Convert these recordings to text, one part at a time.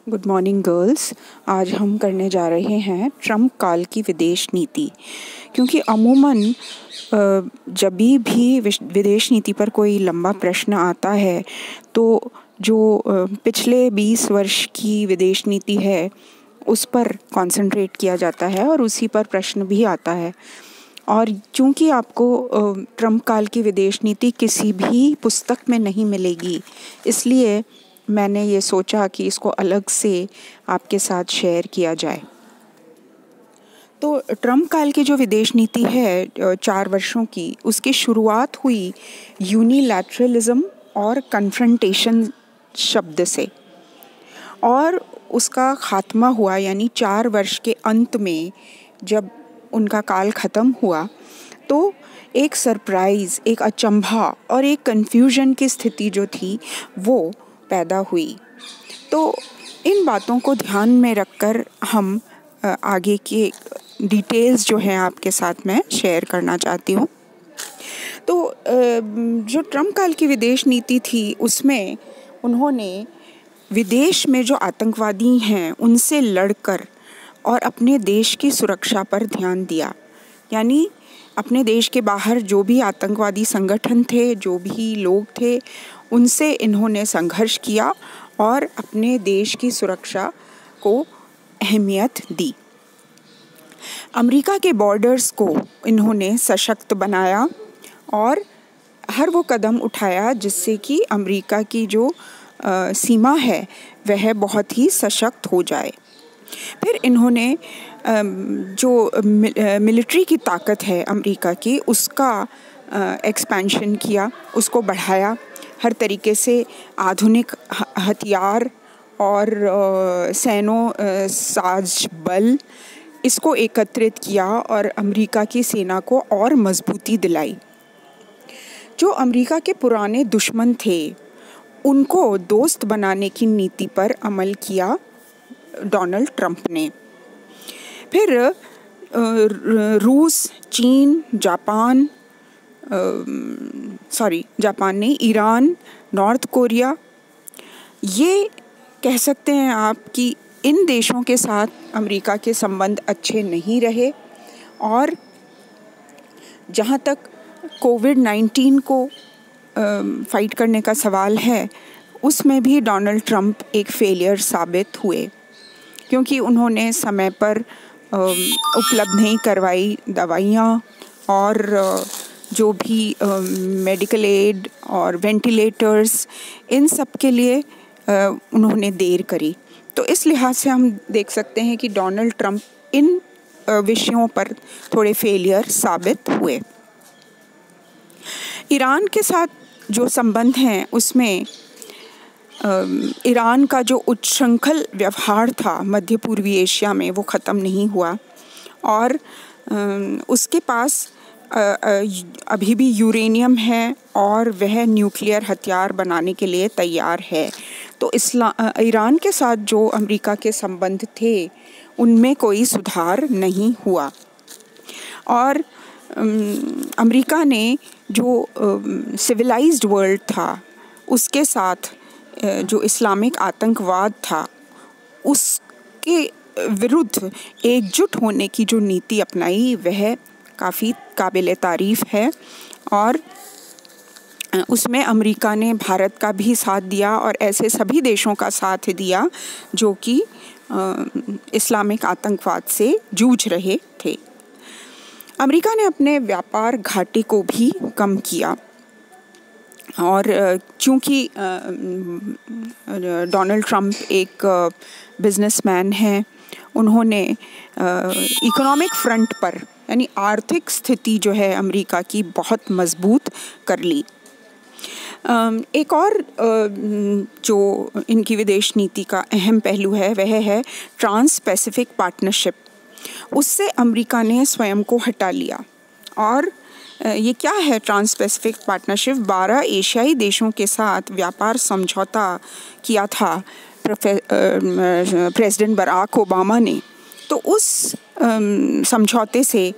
Good morning girls. आज हम करने जा रहे हैं ट्रम्प काल की विदेश नीति, क्योंकि अमूमन जब भी विदेश नीति पर कोई लंबा प्रश्न आता है तो जो पिछले 20 वर्ष की विदेश नीति है उस पर कंसंट्रेट किया जाता है और उसी पर प्रश्न भी आता है। और चूंकि आपको ट्रम्प काल की विदेश नीति किसी भी पुस्तक में नहीं मिलेगी, इसलिए मैंने ये सोचा कि इसको अलग से आपके साथ शेयर किया जाए। तो ट्रम्प काल की जो विदेश नीति है 4 वर्षों की, उसकी शुरुआत हुई यूनिलैटरलिज्म और कन्फ्रंटेशन शब्द से, और उसका खात्मा हुआ यानी 4 वर्ष के अंत में जब उनका काल ख़त्म हुआ तो एक सरप्राइज़, एक अचंभा और एक कन्फ्यूजन की स्थिति जो थी वो पैदा हुई। तो इन बातों को ध्यान में रखकर हम आगे के डिटेल्स जो हैं आपके साथ मैं शेयर करना चाहती हूँ। तो जो ट्रम्प काल की विदेश नीति थी उसमें उन्होंने विदेश में जो आतंकवादी हैं उनसे लड़कर और अपने देश की सुरक्षा पर ध्यान दिया। यानी अपने देश के बाहर जो भी आतंकवादी संगठन थे, जो भी लोग थे, उनसे इन्होंने संघर्ष किया और अपने देश की सुरक्षा को अहमियत दी। अमेरिका के बॉर्डर्स को इन्होंने सशक्त बनाया और हर वो कदम उठाया जिससे कि अमेरिका की जो सीमा है वह बहुत ही सशक्त हो जाए। फिर इन्होंने जो मिलिट्री की ताकत है अमेरिका की, उसका एक्सपेंशन किया, उसको बढ़ाया। हर तरीके से आधुनिक हथियार और सैन्य साज बल, इसको एकत्रित किया और अमेरिका की सेना को और मजबूती दिलाई। जो अमेरिका के पुराने दुश्मन थे उनको दोस्त बनाने की नीति पर अमल किया डोनाल्ड ट्रम्प ने। फिर रूस, चीन, जापान नहीं, ईरान, नॉर्थ कोरिया, ये कह सकते हैं आप कि इन देशों के साथ अमेरिका के संबंध अच्छे नहीं रहे। और जहाँ तक कोविड-19 को फाइट करने का सवाल है, उसमें भी डोनाल्ड ट्रम्प एक फेलियर साबित हुए, क्योंकि उन्होंने समय पर उपलब्ध नहीं करवाई दवाइयाँ और जो भी मेडिकल एड और वेंटिलेटर्स, इन सब के लिए उन्होंने देर करी। तो इस लिहाज से हम देख सकते हैं कि डोनाल्ड ट्रम्प इन विषयों पर थोड़े फेलियर साबित हुए। ईरान के साथ जो संबंध हैं उसमें ईरान का जो उच्छृंखल व्यवहार था मध्य पूर्वी एशिया में, वो ख़त्म नहीं हुआ और उसके पास अभी भी यूरेनियम है और वह न्यूक्लियर हथियार बनाने के लिए तैयार है। तो ईरान के साथ जो अमेरिका के संबंध थे उनमें कोई सुधार नहीं हुआ। और अमेरिका ने जो सिविलाइज्ड वर्ल्ड था उसके साथ जो इस्लामिक आतंकवाद था उसके विरुद्ध एकजुट होने की जो नीति अपनाई वह काफ़ी काबिले तारीफ़ है। और उसमें अमेरिका ने भारत का भी साथ दिया और ऐसे सभी देशों का साथ दिया जो कि इस्लामिक आतंकवाद से जूझ रहे थे। अमेरिका ने अपने व्यापार घाटे को भी कम किया और चूँकि डोनाल्ड ट्रम्प एक बिजनेसमैन हैं, उन्होंने इकोनॉमिक फ्रंट पर यानी आर्थिक स्थिति जो है अमेरिका की बहुत मजबूत कर ली। एक और जो इनकी विदेश नीति का अहम पहलू है वह है ट्रांस पैसिफिक पार्टनरशिप। उससे अमेरिका ने स्वयं को हटा लिया। और ये क्या है ट्रांस पैसिफिक पार्टनरशिप? 12 एशियाई देशों के साथ व्यापार समझौता किया था प्रेसिडेंट बराक ओबामा ने। तो उस समझौते से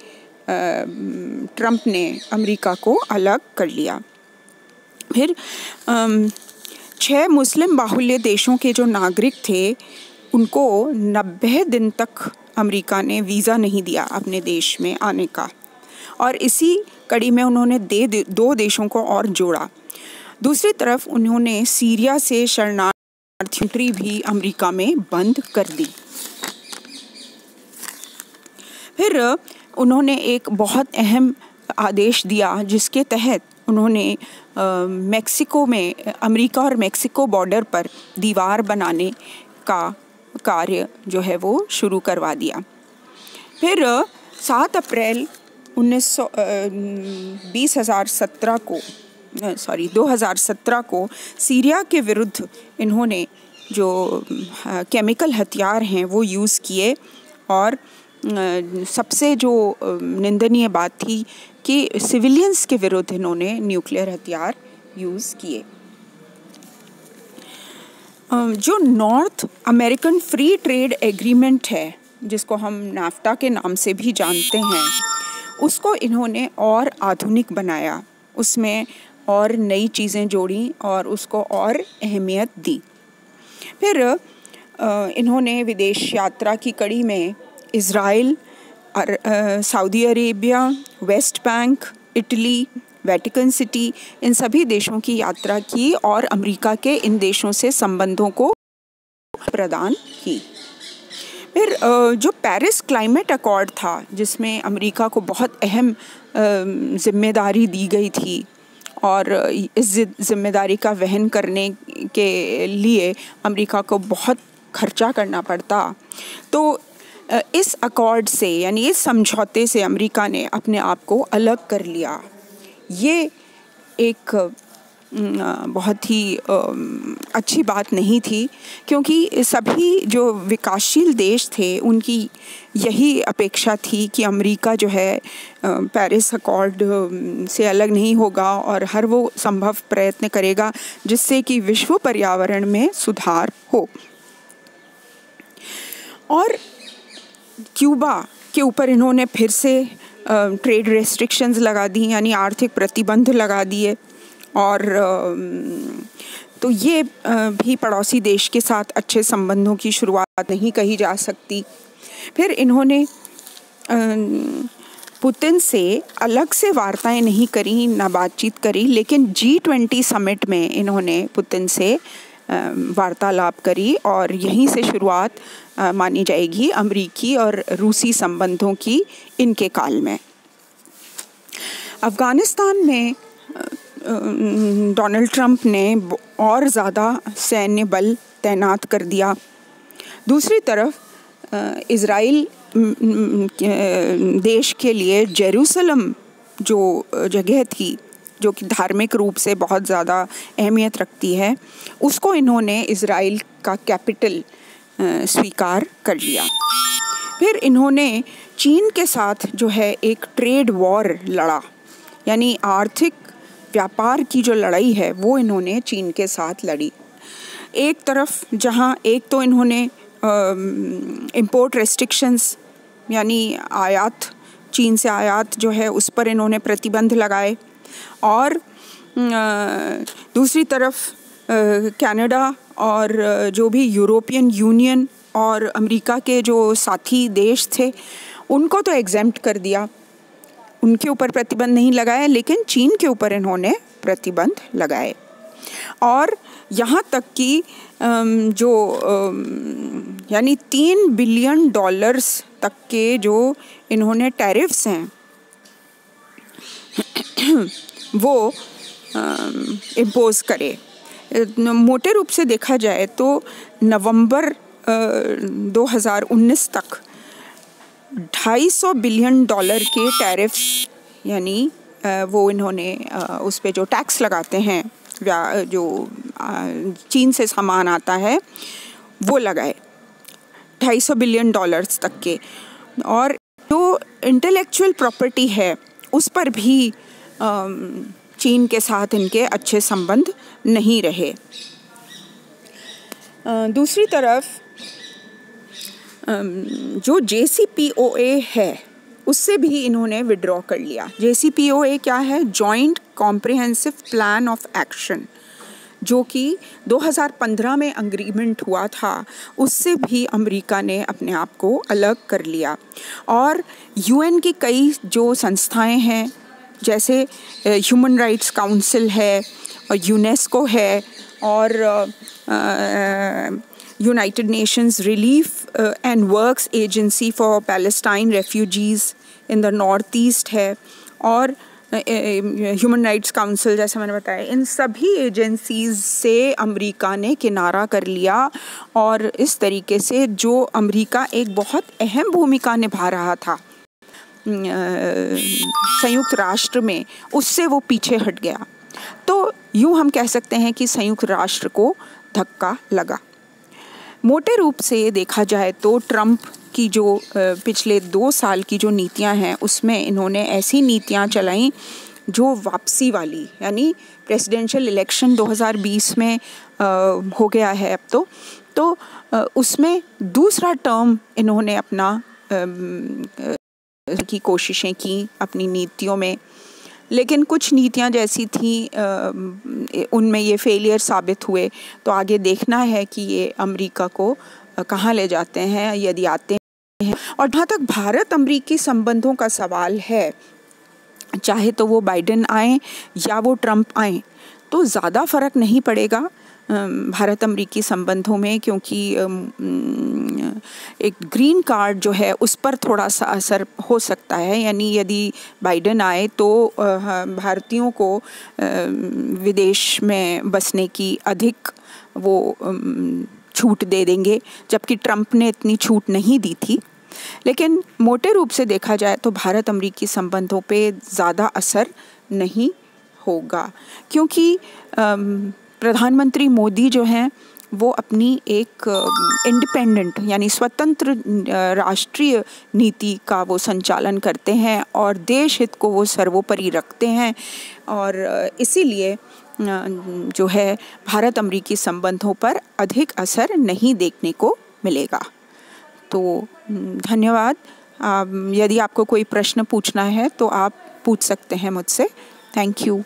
ट्रम्प ने अमेरिका को अलग कर लिया। फिर 6 मुस्लिम बाहुल्य देशों के जो नागरिक थे उनको 90 दिन तक अमेरिका ने वीज़ा नहीं दिया अपने देश में आने का, और इसी कड़ी में उन्होंने दो देशों को और जोड़ा। दूसरी तरफ उन्होंने सीरिया से शरणार्थी एंट्री भी अमेरिका में बंद कर दी। फिर उन्होंने एक बहुत अहम आदेश दिया जिसके तहत उन्होंने मेक्सिको में, अमेरिका और मेक्सिको बॉर्डर पर दीवार बनाने का कार्य जो है वो शुरू करवा दिया। फिर 7 अप्रैल 2017 को सीरिया के विरुद्ध इन्होंने जो केमिकल हथियार हैं वो यूज़ किए, और सबसे जो निंदनीय बात थी कि सिविलियंस के विरुद्ध इन्होंने न्यूक्लियर हथियार यूज़ किए। जो north American free trade agreement है, जिसको हम नाफ्टा के नाम से भी जानते हैं, उसको इन्होंने और आधुनिक बनाया, उसमें और नई चीज़ें जोड़ी और उसको और अहमियत दी। फिर इन्होंने विदेश यात्रा की कड़ी में Israel, Saudi Arabia, West Bank, Italy, Vatican City, इन सभी देशों की यात्रा की और अमेरिका के इन देशों से संबंधों को प्रदान की। फिर जो पेरिस क्लाइमेट अकॉर्ड था, जिसमें अमेरिका को बहुत अहम जिम्मेदारी दी गई थी, और इस जिम्मेदारी का वहन करने के लिए अमेरिका को बहुत खर्चा करना पड़ता, तो इस अकॉर्ड से, यानी इस समझौते से अमेरिका ने अपने आप को अलग कर लिया। ये एक बहुत ही अच्छी बात नहीं थी, क्योंकि सभी जो विकासशील देश थे उनकी यही अपेक्षा थी कि अमेरिका जो है पेरिस अकॉर्ड से अलग नहीं होगा और हर वो संभव प्रयत्न करेगा जिससे कि विश्व पर्यावरण में सुधार हो। और क्यूबा के ऊपर इन्होंने फिर से ट्रेड रेस्ट्रिक्शंस लगा दी, यानी आर्थिक प्रतिबंध लगा दिए, और तो ये भी पड़ोसी देश के साथ अच्छे संबंधों की शुरुआत नहीं कही जा सकती। फिर इन्होंने पुतिन से अलग से वार्ताएं नहीं करी, ना बातचीत करी, लेकिन G20 समिट में इन्होंने पुतिन से वार्तालाप करी, और यहीं से शुरुआत मानी जाएगी अमरीकी और रूसी संबंधों की इनके काल में। अफ़गानिस्तान में डोनाल्ड ट्रंप ने और ज़्यादा सैन्य बल तैनात कर दिया। दूसरी तरफ इज़राइल देश के लिए जेरूसलम जो जगह थी, जो कि धार्मिक रूप से बहुत ज़्यादा अहमियत रखती है, उसको इन्होंने इज़राइल का कैपिटल स्वीकार कर लिया। फिर इन्होंने चीन के साथ जो है एक ट्रेड वॉर लड़ा, यानी आर्थिक व्यापार की जो लड़ाई है वो इन्होंने चीन के साथ लड़ी। एक तरफ जहाँ एक तो इन्होंने इंपोर्ट रेस्ट्रिक्शंस, यानी आयात, चीन से आयात जो है उस पर इन्होंने प्रतिबंध लगाए, और दूसरी तरफ कनाडा और जो भी यूरोपियन यूनियन और अमेरिका के जो साथी देश थे उनको तो एग्जेम्प्ट कर दिया, उनके ऊपर प्रतिबंध नहीं लगाए, लेकिन चीन के ऊपर इन्होंने प्रतिबंध लगाए। और यहाँ तक कि जो यानी $3 बिलियन तक के जो इन्होंने टैरिफ्स हैं वो इम्पोज करे। मोटे रूप से देखा जाए तो नवंबर 2019 तक $250 बिलियन के टैरिफ्स, यानी वो इन्होंने उस पे जो टैक्स लगाते हैं, जो चीन से सामान आता है वो लगाए $250 बिलियन तक के। और जो इंटेलेक्चुअल प्रॉपर्टी है उस पर भी चीन के साथ इनके अच्छे संबंध नहीं रहे। दूसरी तरफ जो JCPOA है उससे भी इन्होंने विड्रॉ कर लिया। JCPOA क्या है? Joint comprehensive plan of action, जो कि 2015 में एग्रीमेंट हुआ था, उससे भी अमेरिका ने अपने आप को अलग कर लिया। और यूएन की कई जो संस्थाएं हैं, जैसे ह्यूमन राइट्स काउंसिल है और यूनेस्को है और United Nations relief and works agency for Palestine refugees in the north east है, और ह्यूमन राइट्स काउंसिल जैसे मैंने बताया, इन सभी एजेंसीज से अमेरिका ने किनारा कर लिया। और इस तरीके से जो अमेरिका एक बहुत अहम भूमिका निभा रहा था संयुक्त राष्ट्र में, उससे वो पीछे हट गया। तो यूँ हम कह सकते हैं कि संयुक्त राष्ट्र को धक्का लगा। मोटे रूप से देखा जाए तो ट्रंप की जो पिछले 2 साल की जो नीतियां हैं, उसमें इन्होंने ऐसी नीतियां चलाई जो वापसी वाली, यानी प्रेसिडेंशियल इलेक्शन 2020 में हो गया है अब तो उसमें दूसरा टर्म इन्होंने अपना की कोशिशें की अपनी नीतियों में, लेकिन कुछ नीतियां जैसी थी उनमें ये फेलियर साबित हुए। तो आगे देखना है कि ये अमेरिका को कहाँ ले जाते हैं, यदि आते हैं। और जहाँ तक भारत अमेरिकी संबंधों का सवाल है, चाहे तो वो बाइडेन आए या वो ट्रंप आए, तो ज़्यादा फ़र्क नहीं पड़ेगा भारत अमेरिकी संबंधों में, क्योंकि एक ग्रीन कार्ड जो है उस पर थोड़ा सा असर हो सकता है। यानी यदि बाइडेन आए तो भारतीयों को विदेश में बसने की अधिक वो छूट दे देंगे, जबकि ट्रंप ने इतनी छूट नहीं दी थी। लेकिन मोटे रूप से देखा जाए तो भारत अमेरिकी संबंधों पे ज़्यादा असर नहीं होगा, क्योंकि प्रधानमंत्री मोदी जो हैं वो अपनी एक इंडिपेंडेंट यानी स्वतंत्र राष्ट्रीय नीति का वो संचालन करते हैं और देश हित को वो सर्वोपरि रखते हैं। और इसीलिए जो है भारत अमेरिकी संबंधों पर अधिक असर नहीं देखने को मिलेगा। तो धन्यवाद। यदि आपको कोई प्रश्न पूछना है तो आप पूछ सकते हैं मुझसे। Thank you.